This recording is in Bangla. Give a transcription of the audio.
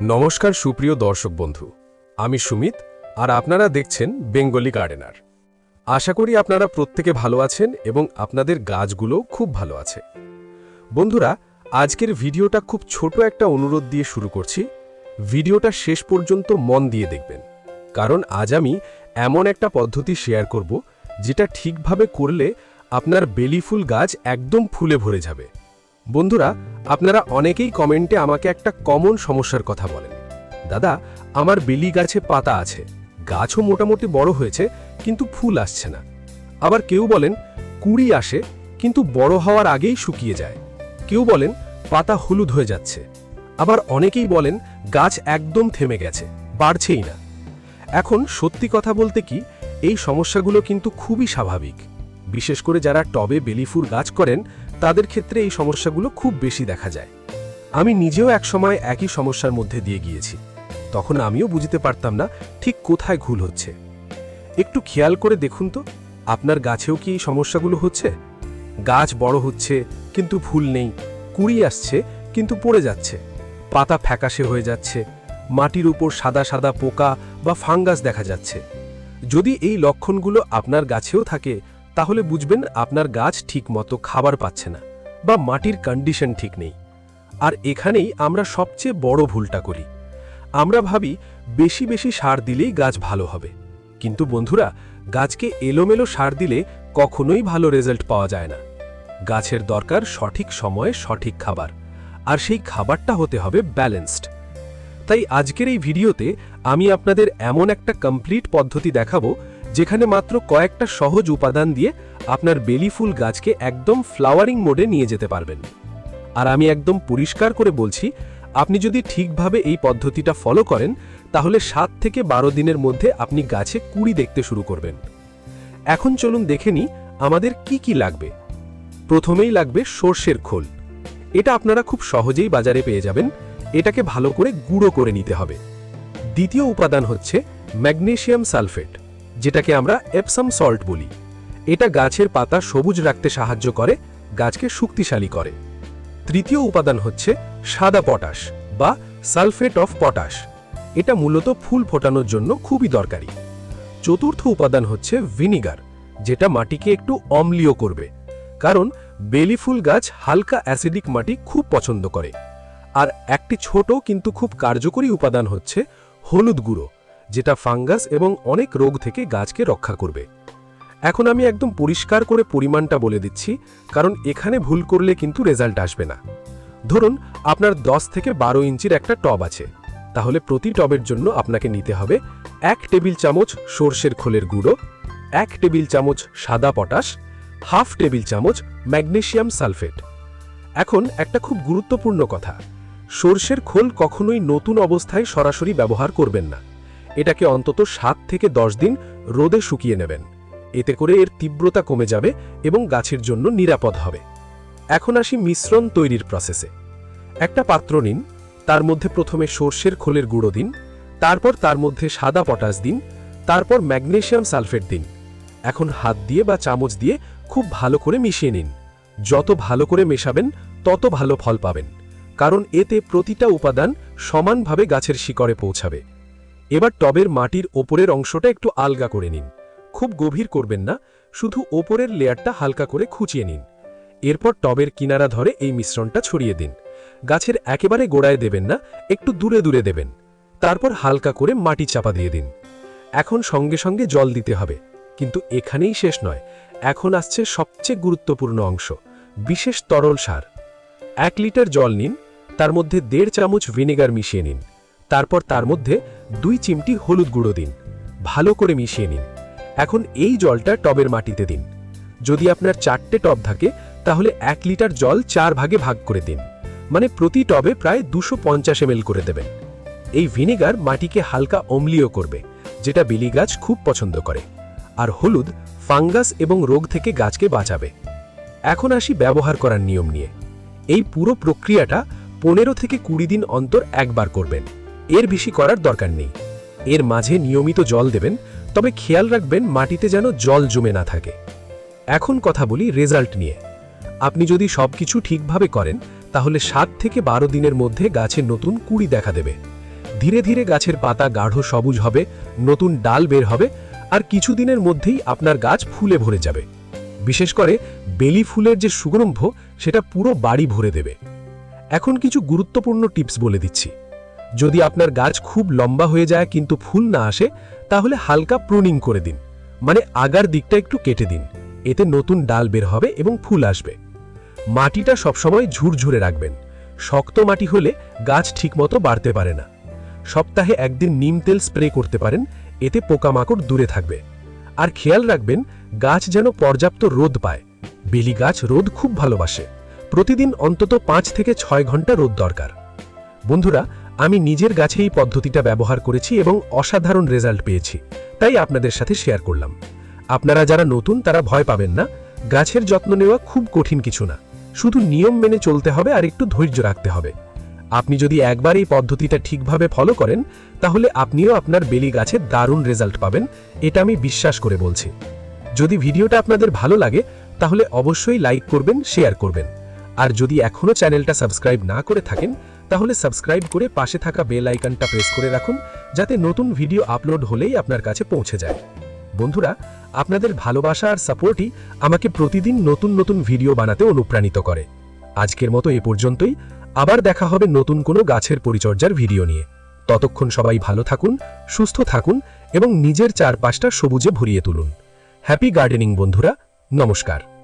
নমস্কার সুপ্রিয় দর্শক বন্ধু, আমি সুমিত আর আপনারা দেখছেন বেঙ্গলি গার্ডেনার। আশা করি আপনারা প্রত্যেকে ভালো আছেন এবং আপনাদের গাছগুলো খুব ভালো আছে। বন্ধুরা, আজকের ভিডিওটা খুব ছোট একটা অনুরোধ দিয়ে শুরু করছি। ভিডিওটা শেষ পর্যন্ত মন দিয়ে দেখবেন, কারণ আজ আমি এমন একটা পদ্ধতি শেয়ার করব যেটা ঠিকভাবে করলে আপনার বেলি ফুল গাছ একদম ফুলে ভরে যাবে। বন্ধুরা, আপনারা অনেকেই কমেন্টে আমাকে একটা কমন সমস্যার কথা বলেন, দাদা আমার বেলি গাছে পাতা আছে, গাছও মোটামুটি বড় হয়েছে কিন্তু ফুল আসছে না। আবার কেউ বলেন কুঁড়ি আসে কিন্তু বড় হওয়ার আগেই শুকিয়ে যায়। কেউ বলেন পাতা হলুদ হয়ে যাচ্ছে। আবার অনেকেই বলেন গাছ একদম থেমে গেছে, বাড়ছেই না। এখন সত্যি কথা বলতে কি, এই সমস্যাগুলো কিন্তু খুবই স্বাভাবিক। বিশেষ করে যারা টবে বেলি ফুল গাছ করেন তাদের ক্ষেত্রে এই সমস্যাগুলো খুব বেশি দেখা যায়। আমি নিজেও একসময় একই সমস্যার মধ্যে দিয়ে গিয়েছি। তখন আমিও বুঝতে পারতাম না ঠিক কোথায় ভুল হচ্ছে। একটু খেয়াল করে দেখুন তো, আপনার গাছেও কি এই সমস্যাগুলো হচ্ছে? গাছ বড় হচ্ছে কিন্তু ফুল নেই, কুঁড়ি আসছে কিন্তু পড়ে যাচ্ছে, পাতা ফ্যাকাশে হয়ে যাচ্ছে, মাটির উপর সাদা সাদা পোকা বা ফাঙ্গাস দেখা যাচ্ছে। যদি এই লক্ষণগুলো আপনার গাছেও থাকে তাহলে বুঝবেন আপনার গাছ ঠিকমতো খাবার পাচ্ছে না বা মাটির কন্ডিশন ঠিক নেই। আর এখানেই আমরা সবচেয়ে বড় ভুলটা করি। আমরা ভাবি বেশি বেশি সার দিলেই গাছ ভালো হবে, কিন্তু বন্ধুরা, গাছকে এলোমেলো সার দিলে কখনোই ভালো রেজাল্ট পাওয়া যায় না। গাছের দরকার সঠিক সময়ে সঠিক খাবার, আর সেই খাবারটা হতে হবে ব্যালেন্সড। তাই আজকের এই ভিডিওতে আমি আপনাদের এমন একটা কমপ্লিট পদ্ধতি দেখাবো যেখানে মাত্র কয়েকটা সহজ উপাদান দিয়ে আপনার বেলি ফুল গাছকে একদম ফ্লাওয়ারিং মোডে নিয়ে যেতে পারবেন। আর আমি একদম পরিষ্কার করে বলছি, আপনি যদি ঠিকভাবে এই পদ্ধতিটা ফলো করেন তাহলে 7 থেকে 12 দিনের মধ্যে আপনি গাছে কুঁড়ি দেখতে শুরু করবেন। এখন চলুন দেখে নিই আমাদের কি কি লাগবে। প্রথমেই লাগবে সর্ষের খোল। এটা আপনারা খুব সহজেই বাজারে পেয়ে যাবেন। এটাকে ভালো করে গুঁড়ো করে নিতে হবে। দ্বিতীয় উপাদান হচ্ছে ম্যাগনেসিয়াম সালফেট, যেটাকে আমরা এপসাম সল্ট বলি। এটা গাছের পাতা সবুজ রাখতে সাহায্য করে, গাছকে শক্তিশালী করে। তৃতীয় উপাদান হচ্ছে সাদা পটাশ বা সালফেট অফ পটাশ। এটা মূলত ফুল ফোটানোর জন্য খুবই দরকারি। চতুর্থ উপাদান হচ্ছে ভিনিগার, যেটা মাটিকে একটু অম্লীয় করবে, কারণ বেলি ফুল গাছ হালকা অ্যাসিডিক মাটি খুব পছন্দ করে। আর একটি ছোট কিন্তু খুব কার্যকরী উপাদান হচ্ছে হলুদ গুঁড়ো, যেটা ফাঙ্গাস এবং অনেক রোগ থেকে গাছকে রক্ষা করবে। এখন আমি একদম পরিষ্কার করে পরিমাণটা বলে দিচ্ছি, কারণ এখানে ভুল করলে কিন্তু রেজাল্ট আসবে না। ধরুন আপনার 10 থেকে 12 ইঞ্চির একটা টব আছে, তাহলে প্রতি টবের জন্য আপনাকে নিতে হবে 1 টেবিল চামচ সর্ষের খোলের গুঁড়ো, 1 টেবিল চামচ সাদা পটাশ, হাফ টেবিল চামচ ম্যাগনেসিয়াম সালফেট। এখন একটা খুব গুরুত্বপূর্ণ কথা, সর্ষের খোল কখনোই নতুন অবস্থায় সরাসরি ব্যবহার করবেন না। এটাকে অন্তত 7 থেকে 10 দিন রোদে শুকিয়ে নেবেন। এতে করে এর তীব্রতা কমে যাবে এবং গাছের জন্য নিরাপদ হবে। এখন আসি মিশ্রণ তৈরির প্রসেসে। একটা পাত্র নিন, তার মধ্যে প্রথমে সর্ষের খোলের গুঁড়ো দিন, তারপর তার মধ্যে সাদা পটাশ দিন, তারপর ম্যাগনেসিয়াম সালফেট দিন। এখন হাত দিয়ে বা চামচ দিয়ে খুব ভালো করে মিশিয়ে নিন। যত ভালো করে মেশাবেন তত ভালো ফল পাবেন, কারণ এতে প্রতিটা উপাদান সমানভাবে গাছের শিকড়ে পৌঁছাবে। এবার টবের মাটির ওপরের অংশটা একটু আলগা করে নিন। খুব গভীর করবেন না, শুধু ওপরের লেয়ারটা হালকা করে খুঁচিয়ে নিন। এরপর টবের কিনারা ধরে এই মিশ্রণটা ছড়িয়ে দিন। গাছের একেবারে গোড়ায় দেবেন না, একটু দূরে দূরে দেবেন। তারপর হালকা করে মাটি চাপা দিয়ে দিন। এখন সঙ্গে সঙ্গে জল দিতে হবে, কিন্তু এখানেই শেষ নয়। এখন আসছে সবচেয়ে গুরুত্বপূর্ণ অংশ, বিশেষ তরল সার। 1 লিটার জল নিন, তার মধ্যে 1.5 চামচ ভিনেগার মিশিয়ে নিন। তারপর তার মধ্যে 2 চিমটি হলুদ গুঁড়ো দিন। ভালো করে মিশিয়ে নিন। এখন এই জলটা টবের মাটিতে দিন। যদি আপনার 4টে টব থাকে তাহলে 1 লিটার জল 4 ভাগে ভাগ করে দিন, মানে প্রতি টবে প্রায় 250 ml করে দেবেন। এই ভিনেগার মাটিকে হালকা অম্লীয় করবে, যেটা বেলি গাছ খুব পছন্দ করে। আর হলুদ ফাঙ্গাস এবং রোগ থেকে গাছকে বাঁচাবে। এখন আসি ব্যবহার করার নিয়ম নিয়ে। এই পুরো প্রক্রিয়াটা 15 থেকে 20 দিন অন্তর একবার করবেন, এর বেশি করার দরকার নেই। এর মাঝে নিয়মিত জল দেবেন, তবে খেয়াল রাখবেন মাটিতে যেন জল জমে না থাকে। এখন কথা বলি রেজাল্ট নিয়ে। আপনি যদি সবকিছু ঠিকভাবে করেন তাহলে 7 থেকে 12 দিনের মধ্যে গাছে নতুন কুঁড়ি দেখা দেবে। ধীরে ধীরে গাছের পাতা গাঢ় সবুজ হবে, নতুন ডাল বের হবে, আর কিছুদিনের মধ্যেই আপনার গাছ ফুলে ভরে যাবে। বিশেষ করে বেলি ফুলের যে সুগন্ধ, সেটা পুরো বাড়ি ভরে দেবে। এখন কিছু গুরুত্বপূর্ণ টিপস বলে দিচ্ছি। যদি আপনার গাছ খুব লম্বা হয়ে যায় কিন্তু ফুল না আসে, তাহলে হালকা প্রুনিং করে দিন, মানে আগার দিকটা একটু কেটে দিন। এতে নতুন ডাল বের হবে এবং ফুল আসবে। মাটিটা সবসময় ঝুরঝুরে রাখবেন। শক্ত মাটি হলে গাছ ঠিকমতো বাড়তে পারে না। সপ্তাহে একদিন নিম তেল স্প্রে করতে পারেন, এতে পোকামাকড় দূরে থাকবে। আর খেয়াল রাখবেন গাছ যেন পর্যাপ্ত রোদ পায়। বেলি গাছ রোদ খুব ভালোবাসে। প্রতিদিন অন্তত 5 থেকে 6 ঘন্টা রোদ দরকার। বন্ধুরা, আমি নিজের গাছে এই পদ্ধতিটা ব্যবহার করেছি এবং অসাধারণ রেজাল্ট পেয়েছি, তাই আপনাদের সাথে শেয়ার করলাম। আপনারা যারা নতুন তারা ভয় পাবেন না। গাছের যত্ন নেওয়া খুব কঠিন কিছু না, শুধু নিয়ম মেনে চলতে হবে আর একটু ধৈর্য রাখতে হবে। আপনি যদি একবার এই পদ্ধতিটা ঠিকভাবে ফলো করেন, তাহলে আপনিও আপনার বেলি গাছে দারুণ রেজাল্ট পাবেন, এটা আমি বিশ্বাস করে বলছি। যদি ভিডিওটা আপনাদের ভালো লাগে তাহলে অবশ্যই লাইক করবেন, শেয়ার করবেন। আর যদি এখনও চ্যানেলটা সাবস্ক্রাইব না করে থাকেন, তাহলে সাবস্ক্রাইব করে পাশে থাকা বেল আইকনটা প্রেস করে রাখুন, যাতে নতুন ভিডিও আপলোড হলেই আপনার কাছে পৌঁছে যায়। বন্ধুরা, আপনাদের ভালোবাসা আর সাপোর্টই আমাকে প্রতিদিন নতুন নতুন ভিডিও বানাতে অনুপ্রাণিত করে। আজকের মতো এ পর্যন্তই। আবার দেখা হবে নতুন কোনো গাছের পরিচর্যার ভিডিও নিয়ে। ততক্ষণ সবাই ভালো থাকুন, সুস্থ থাকুন এবং নিজের চারপাশটা সবুজে ভরিয়ে তুলুন। হ্যাপি গার্ডেনিং বন্ধুরা, নমস্কার।